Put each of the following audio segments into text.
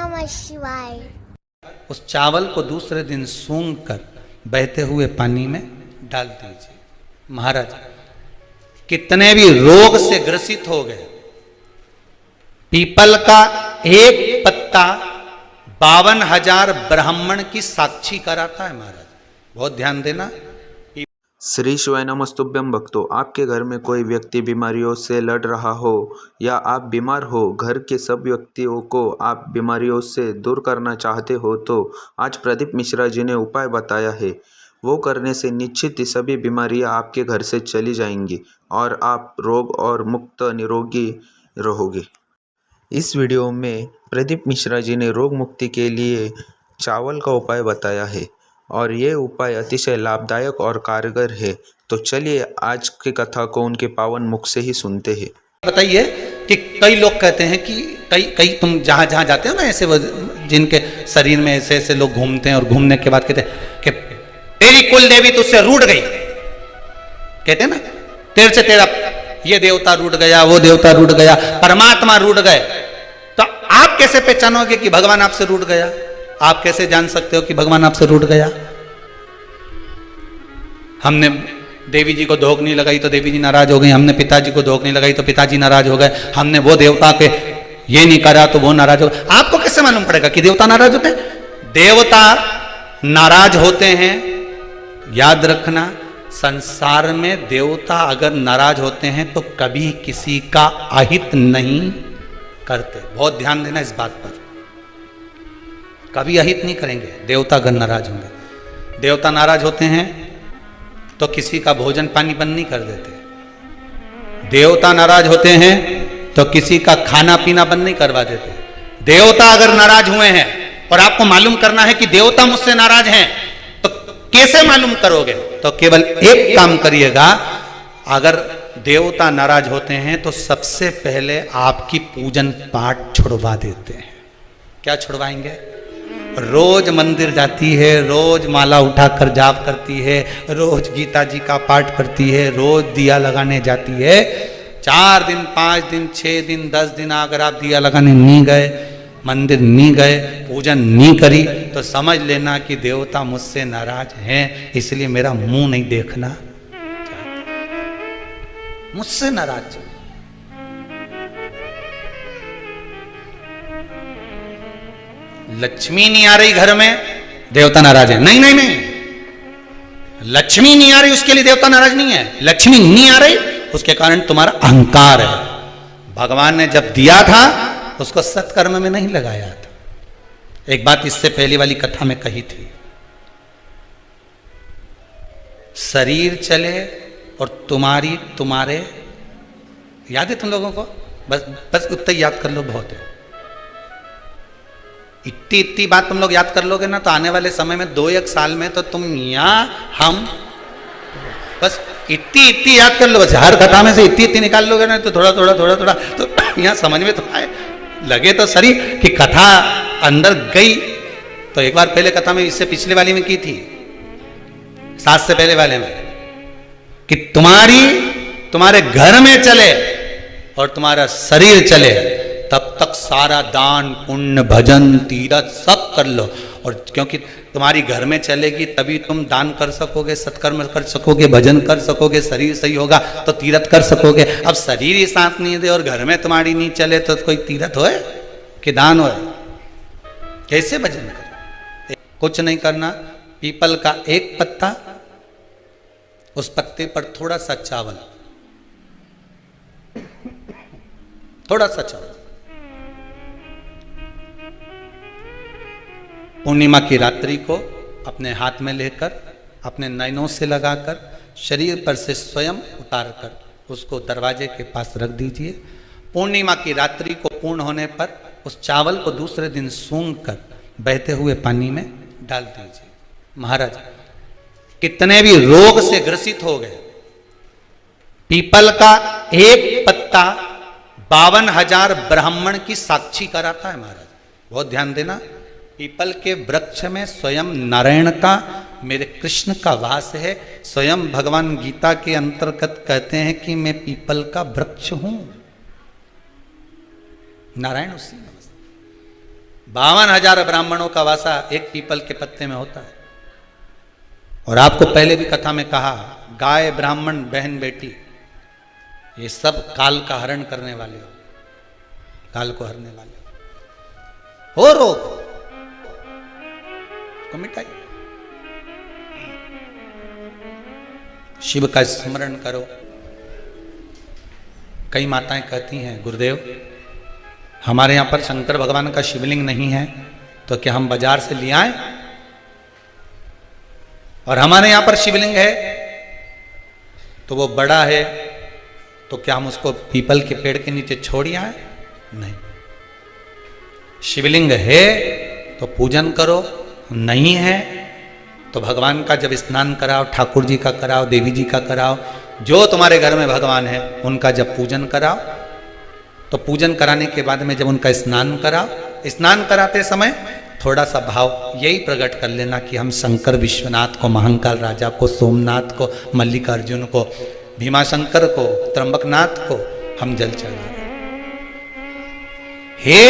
नमः शिवाय। उस चावल को दूसरे दिन सूंघ कर बहते हुए पानी में डाल दीजिए। महाराज कितने भी रोग से ग्रसित हो गए, पीपल का एक पत्ता 52,000 ब्राह्मण की साक्षी कराता है। महाराज बहुत ध्यान देना। श्री शिवाय नमस्तुभ्यं भक्तों, आपके घर में कोई व्यक्ति बीमारियों से लड़ रहा हो या आप बीमार हो, घर के सब व्यक्तियों को आप बीमारियों से दूर करना चाहते हो, तो आज प्रदीप मिश्रा जी ने उपाय बताया है। वो करने से निश्चित ही सभी बीमारियां आपके घर से चली जाएंगी और आप रोग और मुक्त निरोगी रहोगे। इस वीडियो में प्रदीप मिश्रा जी ने रोग मुक्ति के लिए चावल का उपाय बताया है और ये उपाय अतिशय लाभदायक और कारगर है। तो चलिए आज की कथा को उनके पावन मुख से ही सुनते हैं। बताइए कि कई लोग कहते हैं कि कई तुम जहां जहां जाते हो ना, ऐसे जिनके शरीर में ऐसे ऐसे लोग घूमते हैं और घूमने के बाद कहते हैं कि तेरी कुल देवी तुझसे रूठ गई। कहते हैं ना, तेरे से तेरा ये देवता रूठ गया, वो देवता रूठ गया, परमात्मा रूठ गए। तो आप कैसे पहचानोगे कि भगवान आपसे रूठ गया? आप कैसे जान सकते हो कि भगवान आपसे रूठ गया? हमने देवी जी को धोख नहीं लगाई तो देवी जी नाराज हो गई, हमने पिताजी को धोख नहीं लगाई तो पिताजी नाराज हो गए, हमने वो देवता पे ये नहीं करा तो वो नाराज हो गए। आपको कैसे मालूम पड़ेगा कि देवता नाराज होते हैं? देवता नाराज होते हैं। याद रखना, संसार में देवता अगर नाराज होते हैं तो कभी किसी का अहित नहीं करते। बहुत ध्यान देना इस बात पर, कभी अहित नहीं करेंगे देवता अगर नाराज होंगे। देवता नाराज होते हैं तो किसी का भोजन पानी बंद नहीं कर देते। देवता नाराज होते हैं तो किसी का खाना पीना बंद नहीं करवा देते। देवता अगर नाराज हुए हैं और आपको मालूम करना है कि देवता मुझसे नाराज हैं, तो कैसे मालूम करोगे? तो केवल एक काम करिएगा, अगर देवता नाराज होते हैं तो सबसे पहले आपकी पूजन पाठ छुड़वा देते हैं। क्या छुड़वाएंगे? रोज मंदिर जाती है, रोज माला उठाकर जाप करती है, रोज गीता जी का पाठ करती है, रोज दिया लगाने जाती है। 4 दिन 5 दिन 6 दिन 10 दिन अगर आप दिया लगाने नहीं गए, मंदिर नहीं गए, पूजन नहीं करी, तो समझ लेना कि देवता मुझसे नाराज हैं, इसलिए मेरा मुंह नहीं देखना, मुझसे नाराज। लक्ष्मी नहीं आ रही घर में, देवता नाराज है। नहीं नहीं नहीं, लक्ष्मी नहीं आ रही उसके लिए देवता नाराज नहीं है। लक्ष्मी नहीं आ रही उसके कारण तुम्हारा अहंकार है। भगवान ने जब दिया था उसको सत्कर्म में नहीं लगाया था। एक बात इससे पहली वाली कथा में कही थी, शरीर चले और तुम्हारे याद है तुम लोगों को? बस उतना याद कर लो, बहुत है। इतनी बात तुम लोग याद कर लोगे ना, तो आने वाले समय में 2-1 साल में तो तुम हम बस इतनी याद कर लो। बस हर कथा में से इतनी निकाल लोगे ना, तो थोड़ा तो यहाँ समझ में तो आए, लगे तो सही कि कथा अंदर गई। तो एक बार पहले कथा में, इससे पिछले वाली में की थी, 7 से पहले वाले में, कि तुम्हारे घर में चले और तुम्हारा शरीर चले, तब तक सारा दान पुण्य भजन तीरथ सब कर लो। और क्योंकि तुम्हारी घर में चलेगी तभी तुम दान कर सकोगे, सत्कर्म कर सकोगे, भजन कर सकोगे, शरीर सही होगा तो तीरथ कर सकोगे। अब शरीर ही साथ नहीं दे और घर में तुम्हारी नहीं चले तो कोई तीरथ होए कि दान होए? कैसे भजन कर? कुछ नहीं करना, पीपल का एक पत्ता, उस पत्ते पर थोड़ा सा चावल, थोड़ा सा चावल, पूर्णिमा की रात्रि को अपने हाथ में लेकर, अपने नयनों से लगाकर, शरीर पर से स्वयं उतारकर उसको दरवाजे के पास रख दीजिए। पूर्णिमा की रात्रि को पूर्ण होने पर उस चावल को दूसरे दिन सूंघ कर बहते हुए पानी में डाल दीजिए। महाराज कितने भी रोग से ग्रसित हो गए, पीपल का एक पत्ता 52,000 ब्राह्मण की साक्षी कराता है। महाराज बहुत ध्यान देना, पीपल के वृक्ष में स्वयं नारायण का, मेरे कृष्ण का वास है। स्वयं भगवान गीता के अंतर्गत कहते हैं कि मैं पीपल का वृक्ष हूं। नारायण उसी में, 52,000 ब्राह्मणों का वासा एक पीपल के पत्ते में होता है। और आपको पहले भी कथा में कहा, गाय, ब्राह्मण, बहन, बेटी, ये सब काल का हरण करने वाले हो, काल को हरने वाले हो रोग को मिटाइए। शिव का स्मरण करो। कई माताएं कहती हैं, गुरुदेव हमारे यहां पर शंकर भगवान का शिवलिंग नहीं है, तो क्या हम बाजार से ले आए? और हमारे यहां पर शिवलिंग है तो वो बड़ा है, तो क्या हम उसको पीपल के पेड़ के नीचे छोड़ आए? नहीं। शिवलिंग है तो पूजन करो, नहीं है तो भगवान का जब स्नान कराओ, ठाकुर जी का कराओ, देवी जी का कराओ, जो तुम्हारे घर में भगवान है उनका जब पूजन कराओ, तो पूजन कराने के बाद में जब उनका स्नान कराओ, स्नान कराते समय थोड़ा सा भाव यही प्रकट कर लेना कि हम शंकर विश्वनाथ को, महाकाल राजा को, सोमनाथ को, मल्लिकार्जुन को, भीमाशंकर को, त्र्यंबकनाथ को हम जल चढ़ा रहे हैं।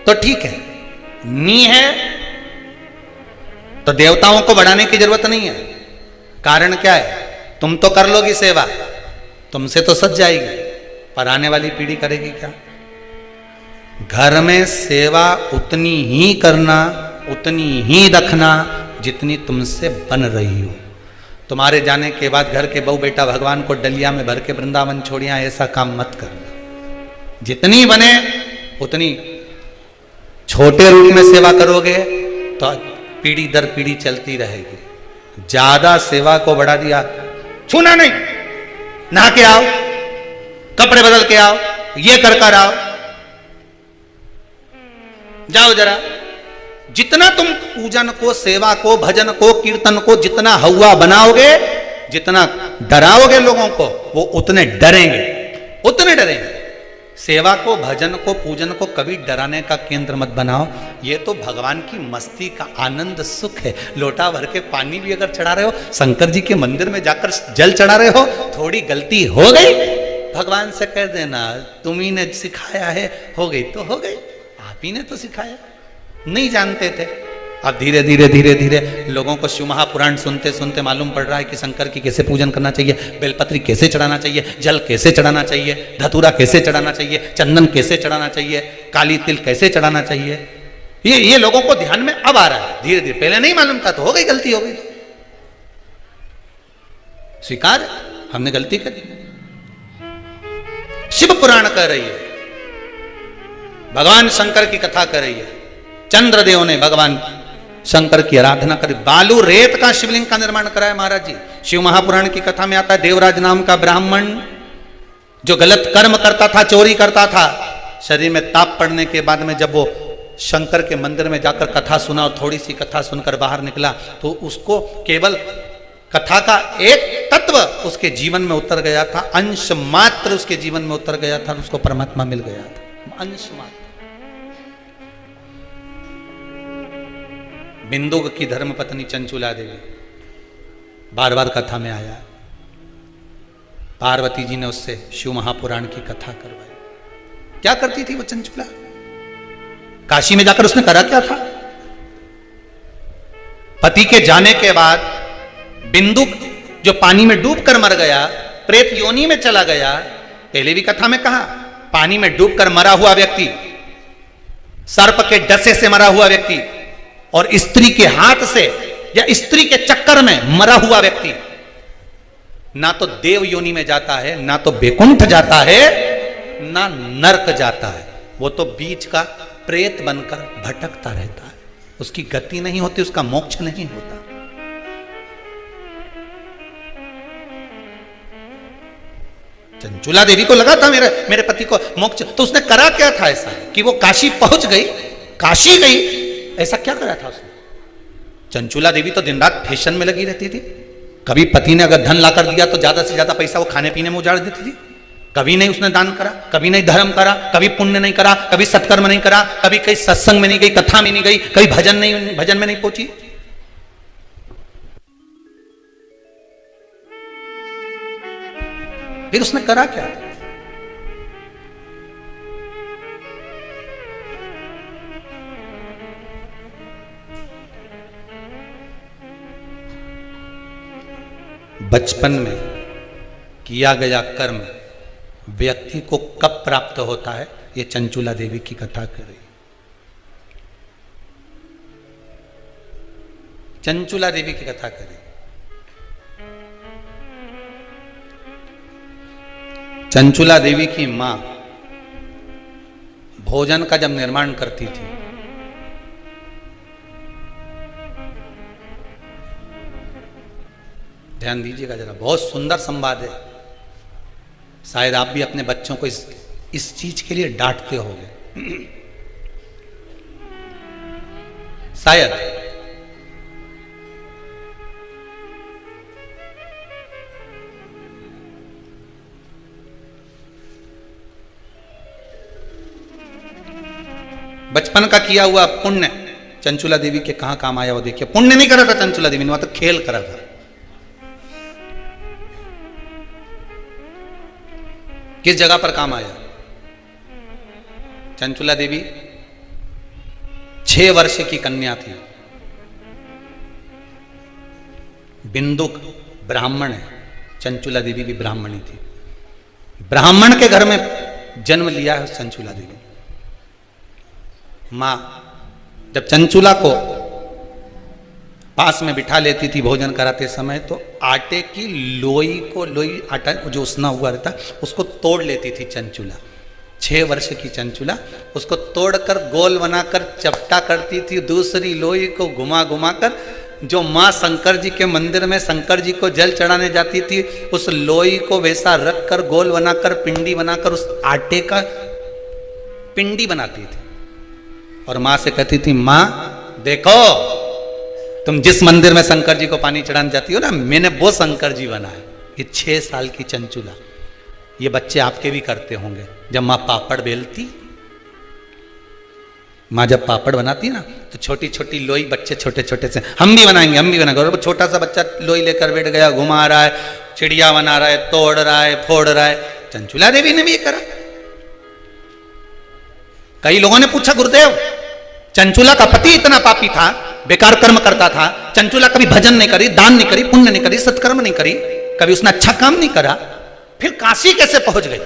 तो ठीक है, नी है तो देवताओं को बढ़ाने की जरूरत नहीं है। कारण क्या है? तुम तो कर लोगी सेवा, तुमसे तो सज जाएगी, पर आने वाली पीढ़ी करेगी क्या? घर में सेवा उतनी ही करना, उतनी ही रखना जितनी तुमसे बन रही हो। तुम्हारे जाने के बाद घर के बहू बेटा भगवान को डलिया में भर के वृंदावन छोड़िया, ऐसा काम मत करना। जितनी बने उतनी छोटे रूप में सेवा करोगे तो पीढ़ी दर पीढ़ी चलती रहेगी। ज्यादा सेवा को बढ़ा दिया, छूना नहीं, नहा के आओ, कपड़े बदल के आओ, ये कर आओ, जाओ जरा। जितना तुम पूजन को, सेवा को, भजन को, कीर्तन को जितना हवा बनाओगे, जितना डराओगे लोगों को, वो उतने डरेंगे, उतने डरेंगे। सेवा को, भजन को, पूजन को कभी डराने का केंद्र मत बनाओ। ये तो भगवान की मस्ती का आनंद, सुख है। लोटा भर के पानी भी अगर चढ़ा रहे हो, शंकर जी के मंदिर में जाकर जल चढ़ा रहे हो, थोड़ी गलती हो गई, भगवान से कह देना तुम ही ने सिखाया है, हो गई तो हो गई, आप ही ने तो सिखाया, नहीं जानते थे। अब धीरे धीरे धीरे धीरे लोगों को शिव महापुराण सुनते सुनते मालूम पड़ रहा है कि शंकर की कैसे पूजन करना चाहिए, बेलपत्री कैसे चढ़ाना चाहिए, जल कैसे चढ़ाना चाहिए, धतूरा कैसे चढ़ाना चाहिए, चंदन कैसे चढ़ाना चाहिए, काली तिल कैसे चढ़ाना चाहिए। ये लोगों को ध्यान में अब आ रहा है धीरे धीरे। पहले नहीं मालूम था तो हो गई, गलती हो गई, स्वीकार, हमने गलती करी। शिव पुराण कह रही है, भगवान शंकर की कथा कर रही है। चंद्रदेव ने भगवान शंकर की आराधना करी, बालू रेत का शिवलिंग का निर्माण कराया महाराज जी। शिव महापुराण की कथा में आता है, देवराज नाम का ब्राह्मण जो गलत कर्म करता था, चोरी करता था, शरीर में ताप पड़ने के बाद में जब वो शंकर के मंदिर में जाकर कथा सुना और थोड़ी सी कथा सुनकर बाहर निकला, तो उसको केवल कथा का एक तत्व उसके जीवन में उतर गया था, अंश मात्र उसके जीवन में उतर गया था, उसको परमात्मा मिल गया था, अंश मात्र। बिंदुक की धर्मपत्नी चंचुला देवी बार बार कथा में आया, पार्वती जी ने उससे शिव महापुराण की कथा करवाई। क्या करती थी वो चंचुला? काशी में जाकर उसने करा क्या था? पति के जाने के बाद बिंदुक जो पानी में डूबकर मर गया, प्रेत योनि में चला गया। पहले भी कथा में कहा, पानी में डूबकर मरा हुआ व्यक्ति, सर्प के डसे से मरा हुआ व्यक्ति और स्त्री के हाथ से या स्त्री के चक्कर में मरा हुआ व्यक्ति ना तो देव योनि में जाता है, ना तो बैकुंठ जाता है, ना नरक जाता है। वो तो बीच का प्रेत बनकर भटकता रहता है, उसकी गति नहीं होती, उसका मोक्ष नहीं होता। चंचुला देवी को लगा था मेरे पति को मोक्ष, तो उसने करा क्या था ऐसा कि वो काशी पहुंच गई, काशी गई, ऐसा क्या करा था उसने? चंचुला देवी तो दिन रात फैशन में लगी रहती थी। कभी पति ने अगर धन लाकर दिया तो ज्यादा से ज्यादा पैसा वो खाने पीने में उजाड़ देती थी। कभी नहीं उसने दान करा, कभी नहीं धर्म करा, कभी पुण्य नहीं करा, कभी सत्कर्म नहीं करा, कभी कहीं सत्संग में नहीं गई, कथा में नहीं गई, कभी भजन में नहीं पहुंची। फिर उसने करा क्या था? बचपन में किया गया कर्म व्यक्ति को कब प्राप्त होता है, ये चंचुला देवी की कथा कर रही। चंचुला देवी की कथा करें। चंचुला देवी की मां भोजन का जब निर्माण करती थी, ध्यान दीजिएगा जरा, बहुत सुंदर संवाद है। शायद आप भी अपने बच्चों को इस चीज के लिए डांटते होंगे, शायद। बचपन का किया हुआ पुण्य चंचुला देवी के कहां काम आया वो देखिए। पुण्य नहीं करा था चंचुला देवी ने, वहां तो खेल करा था। किस जगह पर काम आया? चंचुला देवी 6 वर्ष की कन्या थी। बिंदुक ब्राह्मण है, चंचुला देवी भी ब्राह्मणी थी। ब्राह्मण के घर में जन्म लिया है चंचुला देवी। मां जब चंचुला को पास में बिठा लेती थी भोजन कराते समय, तो आटे की लोई को, लोई आटा जो उसना हुआ रहता उसको तोड़ लेती थी चंचुला। 6 वर्ष की चंचुला उसको तोड़कर गोल बनाकर चपटा करती थी। दूसरी लोई को घुमा घुमा कर जो माँ शंकर जी के मंदिर में शंकर जी को जल चढ़ाने जाती थी, उस लोई को वैसा रख कर गोल बनाकर पिंडी बनाकर उस आटे का पिंडी बनाती थी। और माँ से कहती थी, माँ देखो तुम जिस मंदिर में शंकर जी को पानी चढ़ाने जाती हो ना, मैंने वो शंकर जी बना है। ये 6 साल की चंचुला, ये बच्चे आपके भी करते होंगे। जब माँ पापड़ बेलती, माँ जब पापड़ बनाती है ना, तो छोटी छोटी लोई बच्चे छोटे छोटे से, हम भी बनाएंगे हम भी बनाएंगे। और छोटा सा बच्चा लोई लेकर बैठ गया, घुमा रहा है, चिड़िया बना रहा है, तोड़ रहा है, फोड़ रहा है। चंचुला देवी ने भी ये करा। कई लोगों ने पूछा, गुरुदेव चंचुला का पति इतना पापी था, बेकार कर्म करता था, चंचुला कभी भजन नहीं करी, दान नहीं करी, पुण्य नहीं करी, सत्कर्म नहीं करी, कभी उसने अच्छा काम नहीं करा, फिर काशी कैसे पहुंच गई?